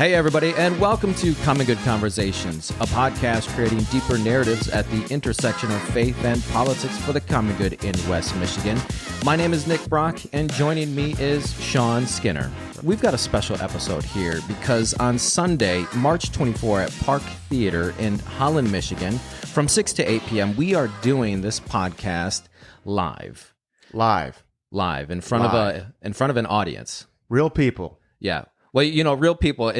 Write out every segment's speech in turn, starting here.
Hey, everybody, and welcome to Common Good Conversations, a podcast creating deeper narratives at the intersection of faith and politics for the common good in West Michigan. My name is Nick Brock, and joining me is Shawn Skinner. We've got a special episode here because on Sunday, March 24 at Park Theater in Holland, Michigan, from 6 to 8 p.m., we are doing this podcast live in front of an audience. Real people. Yeah. Well, you know, real people,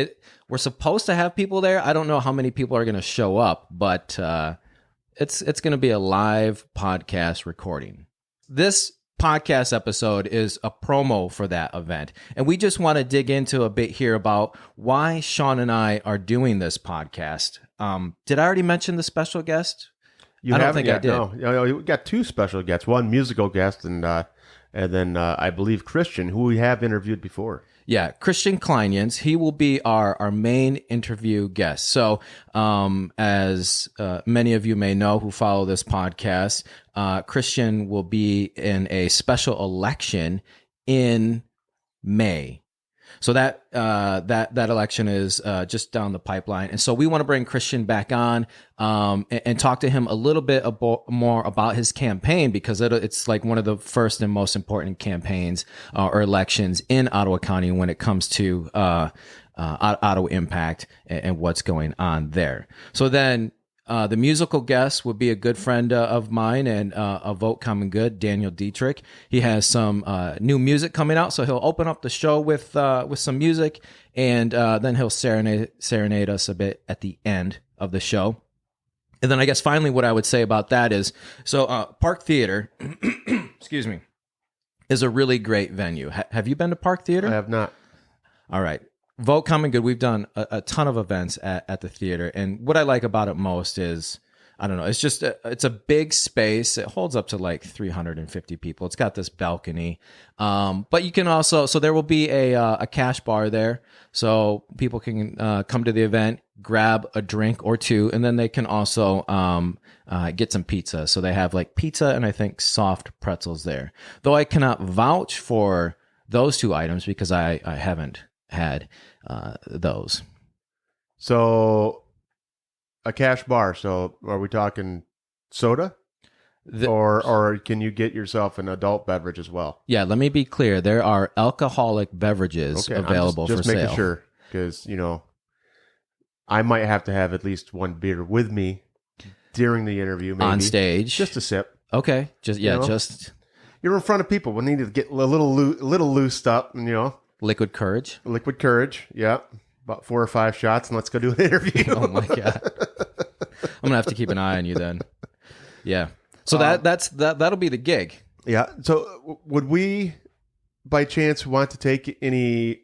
we're supposed to have people there. I don't know how many people are going to show up, but it's going to be a live podcast recording. This podcast episode is a promo for that event. And we just want to dig into a bit here about why Shawn and I are doing this podcast. Did I already mention the special guest? I don't think I did. No, we got two special guests, one musical guest and then I believe Christian, who we have interviewed before. Yeah, Christian Kleinjans. He will be our main interview guest. So as many of you may know who follow this podcast, Christian will be in a special election in May. So that election is just down the pipeline. And so we want to bring Christian back on and talk to him a little bit more about his campaign, because it's like one of the first and most important campaigns or elections in Ottawa County when it comes to Ottawa Impact and what's going on there. So then the musical guest would be a good friend of mine and a Vote Common Good, Daniel Dietrich. He has some new music coming out, so he'll open up the show with some music, and then he'll serenade us a bit at the end of the show. And then I guess finally what I would say about that is, so Park Theater, excuse me, is a really great venue. Have you been to Park Theater? I have not. All right. Vote Common Good, we've done a ton of events at the theater, and what I like about it most is, I don't know, it's just it's a big space. It holds up to like 350 people. It's got this balcony, but you can also, so there will be a cash bar there, so people can come to the event, grab a drink or two, and then they can also get some pizza. So they have like pizza and I think soft pretzels there. Though I cannot vouch for those two items because I haven't had those. So a cash bar. So are we talking soda? Or can you get yourself an adult beverage as well? Yeah, let me be clear. There are alcoholic beverages available for sale. Just making sure, because, you know, I might have to have at least one beer with me during the interview, maybe. On stage. Just a sip. Okay. You're in front of people. We need to get a little loosed up, and, you know. Liquid courage, yeah. About 4 or 5 shots, and let's go do an interview. Oh my God. I'm gonna have to keep an eye on you then. Yeah. So that'll be the gig. Yeah. So would we, by chance, want to take any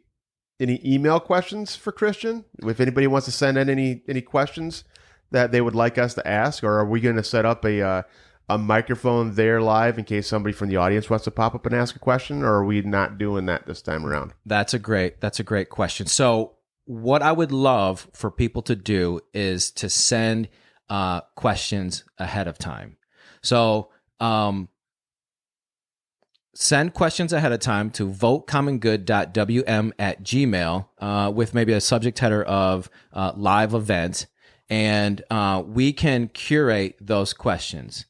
email questions for Christian? If anybody wants to send in any questions that they would like us to ask, or are we going to set up a microphone there live in case somebody from the audience wants to pop up and ask a question, or are we not doing that this time around? That's a great question. So what I would love for people to do is to send questions ahead of time. So send questions ahead of time to votecommongood.wm@gmail with maybe a subject header of live event, and we can curate those questions.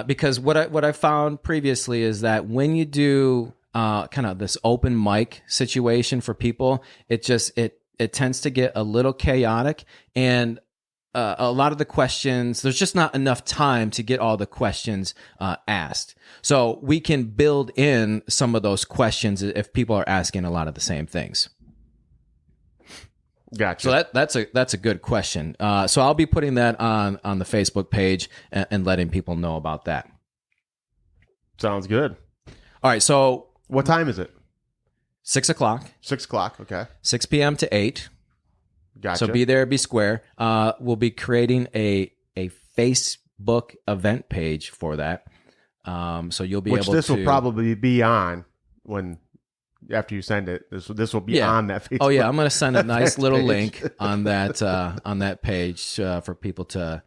Because what I found previously is that when you do kind of this open mic situation for people, it tends to get a little chaotic, and a lot of the questions, there's just not enough time to get all the questions asked. So we can build in some of those questions if people are asking a lot of the same things. Gotcha. So that's a good question. So I'll be putting that on the Facebook page and letting people know about that. Sounds good. All right. So what time is it? 6 o'clock. 6 o'clock. Okay. 6 p.m. to 8. Gotcha. So be there, be square. We'll be creating a Facebook event page for that. So you'll be able to. Which this will probably be on when. After you send it, this will be on that Facebook. Oh yeah, I'm going to send a nice little link on that page for people to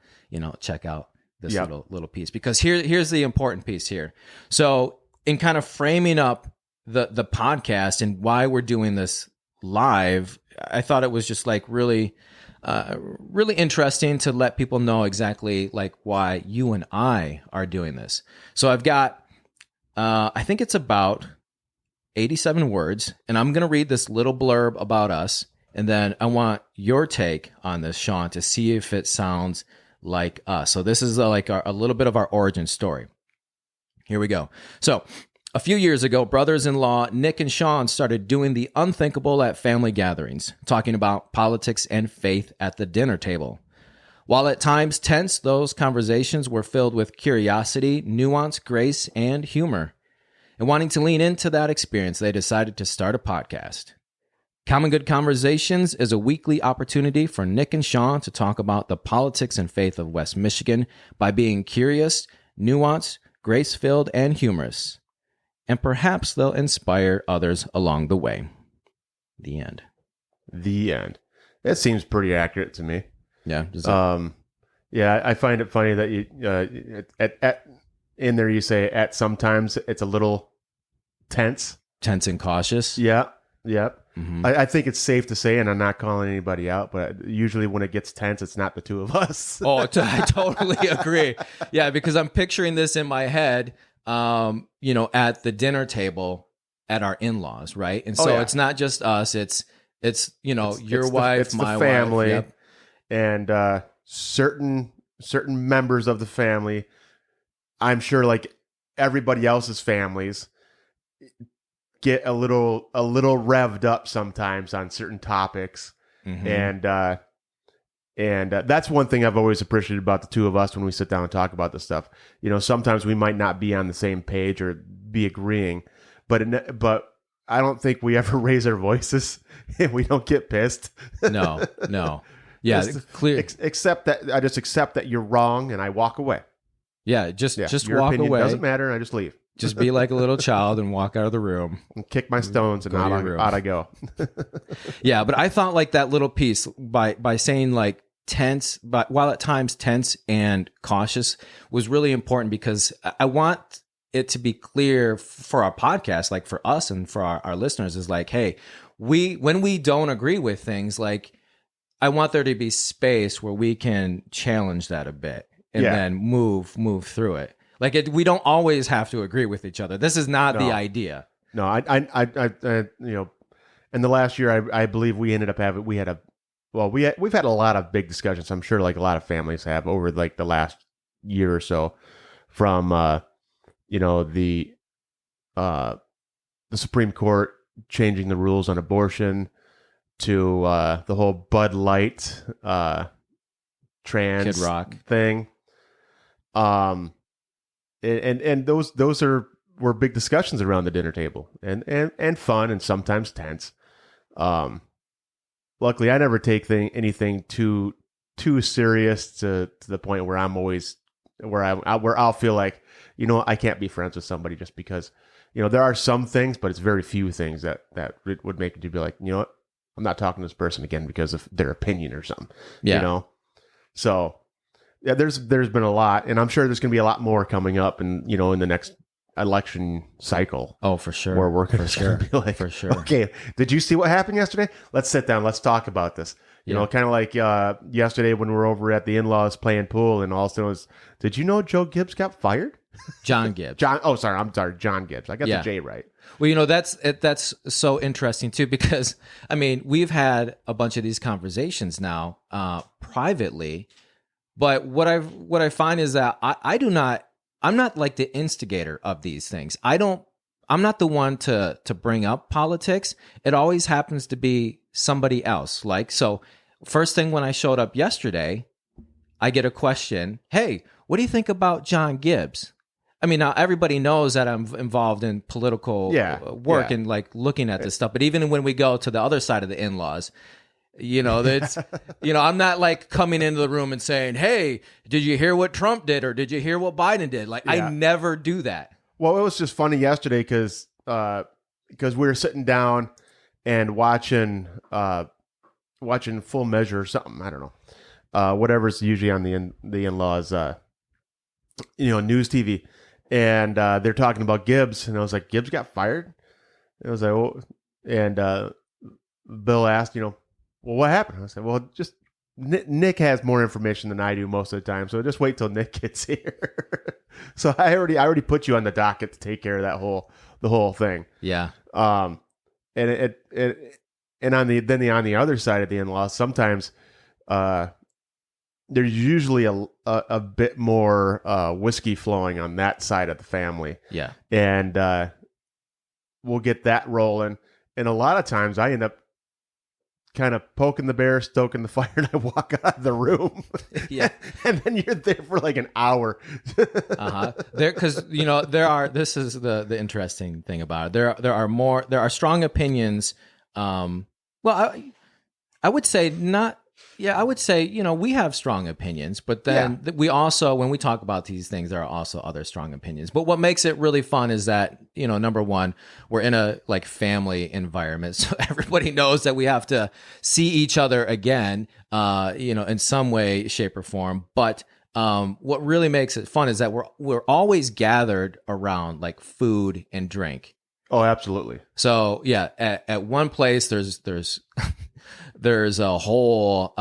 check out this little piece, because here's the important piece here. So in kind of framing up the podcast and why we're doing this live I thought it was just like really, really interesting to let people know exactly like why you and I are doing this. So I've got, I think it's about 87 words, and I'm going to read this little blurb about us, and then I want your take on this, Shawn, to see if it sounds like us. So this is like a little bit of our origin story. Here we go. So a few years ago, brothers-in-law Nick and Shawn started doing the unthinkable at family gatherings, talking about politics and faith at the dinner table. While at times tense, those conversations were filled with curiosity, nuance, grace, and humor. And wanting to lean into that experience, they decided to start a podcast. Common Good Conversations is a weekly opportunity for Nick and Shawn to talk about the politics and faith of West Michigan by being curious, nuanced, grace-filled, and humorous. And perhaps they'll inspire others along the way. The end. The end. That seems pretty accurate to me. Yeah. Yeah, I find it funny that you at in there you say at sometimes it's a little tense. Tense and cautious. Yeah. Mm-hmm. I think it's safe to say, and I'm not calling anybody out, but usually when it gets tense, it's not the two of us. I totally agree. Yeah, because I'm picturing this in my head, at the dinner table at our in-laws, right? And so it's not just us; it's your wife, it's my the family, wife, and certain members of the family. I'm sure, like everybody else's families, get a little revved up sometimes on certain topics, mm-hmm. and that's one thing I've always appreciated about the two of us when we sit down and talk about this stuff. Sometimes we might not be on the same page or be agreeing, but I don't think we ever raise our voices and we don't get pissed. No. Yeah, clear. Except that I just accept that you're wrong and I walk away. Yeah, just your walk opinion away. Doesn't matter. And I just leave. Just be like a little child and walk out of the room. And kick my stones and out I go. Yeah, but I thought like that little piece by saying like tense, but while at times tense and cautious was really important because I want it to be clear for our podcast, like for us and for our listeners, is like, hey, when we don't agree with things, like I want there to be space where we can challenge that a bit and then move through it. Like we don't always have to agree with each other. This is not the idea. No, I in the last year, I believe we ended up we've had a lot of big discussions. I'm sure like a lot of families have over like the last year or so from, the Supreme Court changing the rules on abortion to the whole Bud Light trans Kid Rock thing. And those were big discussions around the dinner table and fun and sometimes tense. Luckily, I never take anything too serious to the point where I'm always where I'll feel like I can't be friends with somebody just because there are some things, but it's very few things that would make you be like, you know what, I'm not talking to this person again because of their opinion or something. Yeah. So. Yeah, there's been a lot, and I'm sure there's going to be a lot more coming up, and in the next election cycle. Oh, for sure. Where we're going to be like, for sure. Okay, did you see what happened yesterday? Let's sit down. Let's talk about this. Kind of like yesterday when we were over at the in-laws playing pool, and all of a sudden was, did you know Joe Gibbs got fired? John Gibbs. John Gibbs. I got the J right. Well, that's so interesting too, because I mean we've had a bunch of these conversations now privately. But what I find is that I'm not like the instigator of these things. I'm not the one to bring up politics. It always happens to be somebody else. Like, so first thing when I showed up yesterday, I get a question. Hey, what do you think about John Gibbs? I mean, now everybody knows that I'm involved in political work and like looking at this stuff. But even when we go to the other side of the in-laws, that's, I'm not like coming into the room and saying, hey, did you hear what Trump did? Or did you hear what Biden did? Like, I never do that. Well, it was just funny yesterday because we were sitting down and watching Full Measure or something. I don't know, whatever's usually on the in-laws, news TV. And they're talking about Gibbs. And I was like, Gibbs got fired? And I was like, oh, and Bill asked, well, what happened? I said, well, just Nick has more information than I do most of the time, so just wait till Nick gets here. So I already put you on the docket to take care of the whole thing. Yeah. And and on the other side of the in-laws, sometimes there's usually a bit more whiskey flowing on that side of the family. Yeah. And we'll get that rolling. And a lot of times I end up kind of poking the bear, stoking the fire, and I walk out of the room. Yeah. And then you're there for like an hour. Because this is the interesting thing about it. There are strong opinions. I would say not. Yeah, I would say, we have strong opinions, but then we also, when we talk about these things, there are also other strong opinions. But what makes it really fun is that, number one, we're in a like family environment. So everybody knows that we have to see each other again, in some way, shape, or form. But what really makes it fun is that we're always gathered around like food and drink. Oh, absolutely. So yeah, at one place there's there's a whole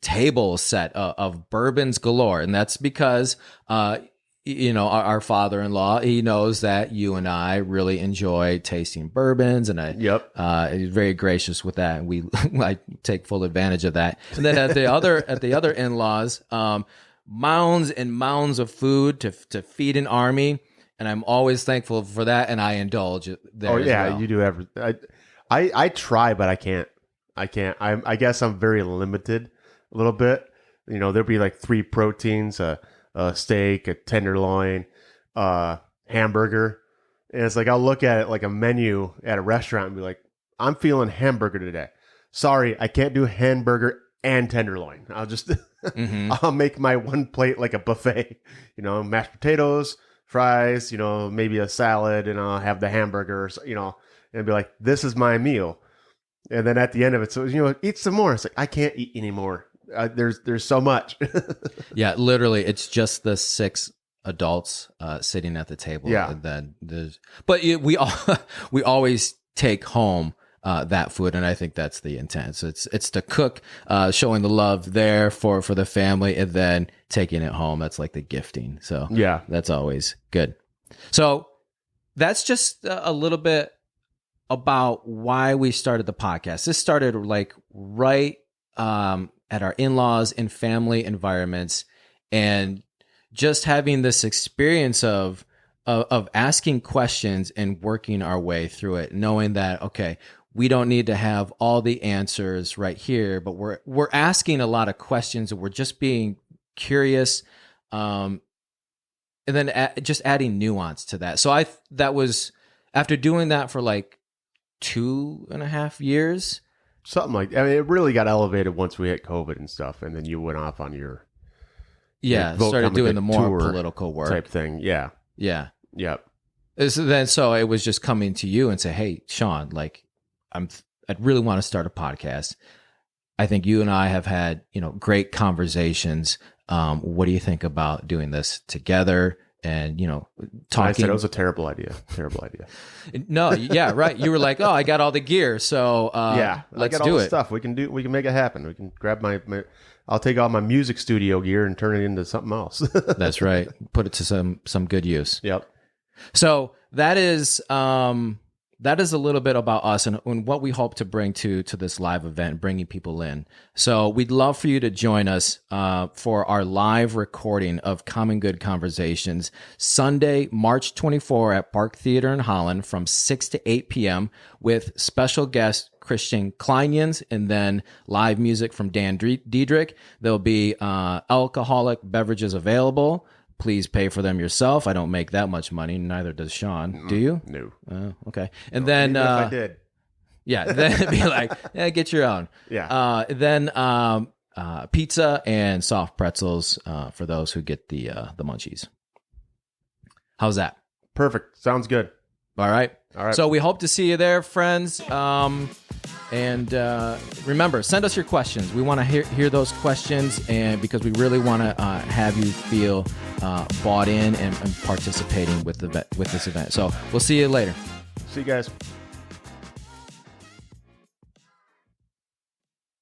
table set of bourbons galore, and that's because our father-in-law, he knows that you and I really enjoy tasting bourbons, and he's very gracious with that, and I take full advantage of that. And then at the other in-laws, mounds and mounds of food to feed an army. And I'm always thankful for that, and I indulge there. Oh yeah, as well. You do everything. I try, but I can't. I guess I'm very limited a little bit. There'll be like 3 proteins: a steak, a tenderloin, hamburger, and it's like I'll look at it like a menu at a restaurant and be like, "I'm feeling hamburger today. Sorry, I can't do hamburger and tenderloin. I'll just I'll make my one plate like a buffet. Mashed potatoes, fries, maybe a salad, and I'll have the hamburger, and be like, this is my meal. And then at the end of it, so, eat some more. It's like, I can't eat anymore. There's so much. Yeah, literally, it's just the 6 adults sitting at the table. Yeah. And then we always take home that food, and I think that's the intent. So it's the cook showing the love there for the family, and then taking it home. That's like the gifting. So yeah, that's always good. So that's just a little bit about why we started the podcast. This started like right at our in-laws and family environments, and just having this experience of asking questions and working our way through it, knowing that, okay, we don't need to have all the answers right here, but we're asking a lot of questions, and we're just being curious, and then just adding nuance to that. So that was after doing that for like 2.5 years, something like. I mean, it really got elevated once we hit COVID and stuff, and then you went off on your started doing the more political work type thing. Yeah. Yep. So it was just coming to you and say, hey, Shawn, like, I'd really want to start a podcast. I think you and I have had, great conversations. What do you think about doing this together? And, talking. I said it was a terrible idea. No, yeah, right. You were like, oh, I got all the gear. So let's I got do all the it. Stuff. We can make it happen. We can grab I'll take all my music studio gear and turn it into something else. That's right. Put it to some good use. Yep. So that is a little bit about us and what we hope to bring to this live event, bringing people in. So we'd love for you to join us for our live recording of Common Good Conversations, Sunday, March 24 at Park Theater in Holland from 6 to 8 p.m. with special guest Christian Kleinjans, and then live music from Dan Dietrich. There'll be alcoholic beverages available. Please pay for them yourself. I don't make that much money. Neither does Shawn. Do you? No. Okay. And then, if I did, yeah, then it'd be like, get your own. Yeah. Then pizza and soft pretzels for those who get the munchies. How's that? Perfect. Sounds good. All right. So we hope to see you there, friends. And remember, send us your questions. We want to hear those questions, and because we really want to have you feel bought in and participating with this event. So we'll see you later. See you guys.